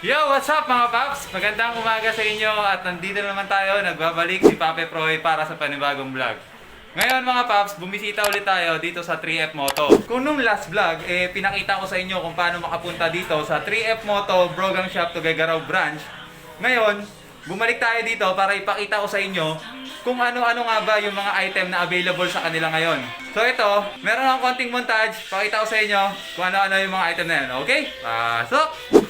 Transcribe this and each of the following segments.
Yo, what's up mga Paps? Magandang umaga sa inyo at nandito naman tayo, nagbabalik si Papi Proy para sa panibagong vlog. Ngayon mga Paps, bumisita ulit tayo dito sa 3F Moto. Kung nung last vlog, pinakita ko sa inyo kung paano makapunta dito sa 3F Moto Brogang Shop Tuguegarao branch. Ngayon, bumalik tayo dito para ipakita ko sa inyo kung ano-ano nga ba yung mga item na available sa kanila ngayon. So ito, meron akong konting montage, pakita ko sa inyo kung ano-ano yung mga item na yan. Okay? Pasok!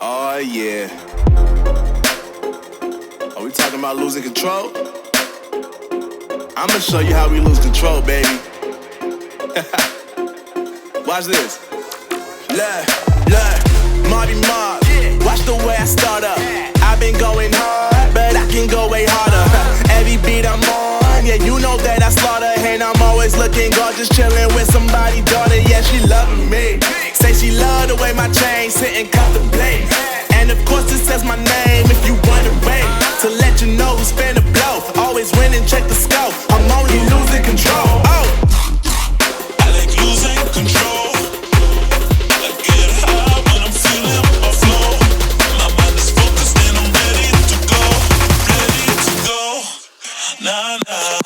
Oh yeah. Are we talking about losing control? I'ma show you how we lose control, baby. Watch this. Look, Marty Mark. Watch the way I start up. I've been going hard, but I can go way harder. Every beat I'm on, yeah, you know that I slaughter. And I'm always looking gorgeous, chilling with somebody's daughter. Yeah, she loving me. Say she love the way my chain sit and contemplate. And of course it says my name if you wondering. To let you know who's finna blow. Always winning, check the scope. I'm only losing control. Oh, I like losing control. I get high when I'm feeling my flow. My mind is focused and I'm ready to go. Ready to go. Nah, nah.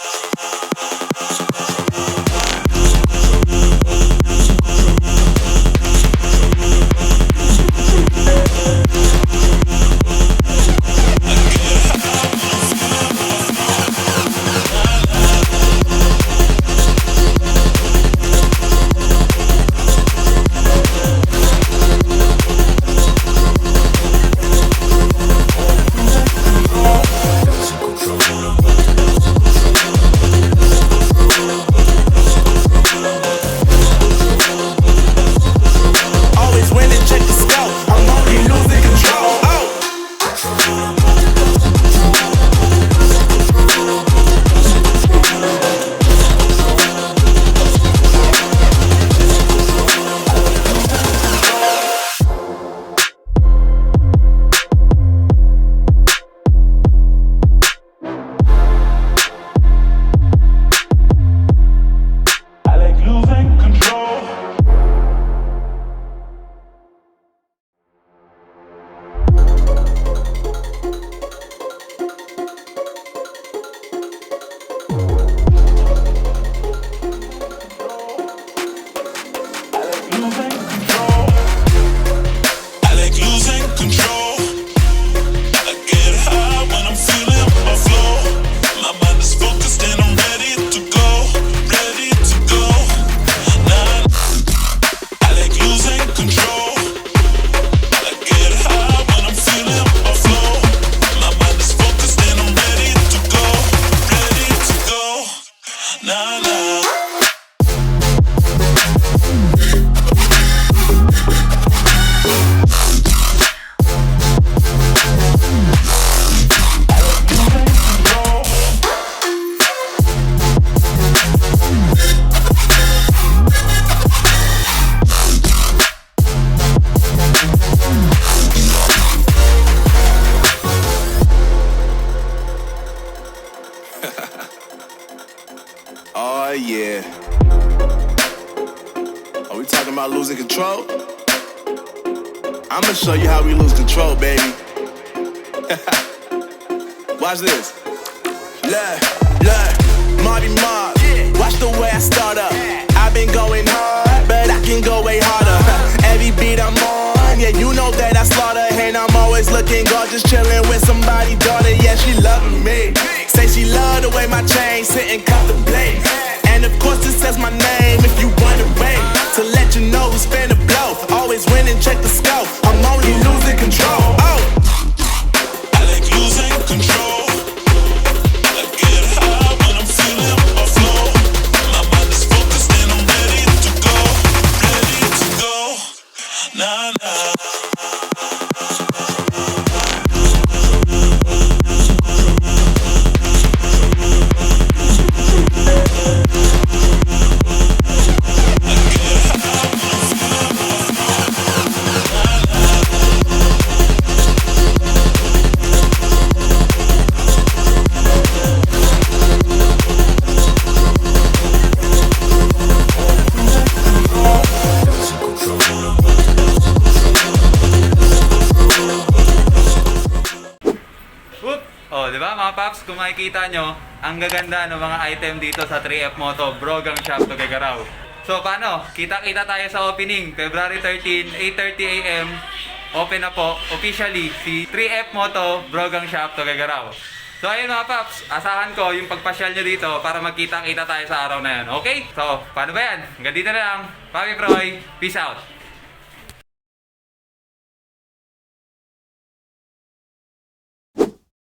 Oh yeah. Are we talking about losing control? I'ma show you how we lose control, baby. Watch this. Look, Marty Mark. Watch the way I start up. I've been going hard, but I can go way harder. Every beat I'm on, yeah, you know that I slaughter. And I'm always looking gorgeous, chilling with somebody's daughter. Yeah, she loving me. Say she love the way my chain sit and contemplate. And of course it says my name if you wondering. To let you know who's finna blow. Always winning, check the scope. I'm only losing control. Oh, I like losing control. I get high when I'm feeling my flow. My mind is focused and I'm ready to go. Ready to go. Nah, nah. Whoop! Oh, di ba mga paps, kung makikita nyo, ang gaganda ng mga item dito sa 3F Moto Brogang Shop Tuguegarao. So paano? Kita-kita tayo sa opening, February 13, 8:30 AM. Open na po officially si 3F Moto Brogang Shop Tuguegarao. So ayun mga paps, asahan ko yung pagpasyal nyo dito para magkita-kita tayo sa araw na yan. Okay? So, paano ba yan? Hanggang dito na lang. Papi Proy, peace out.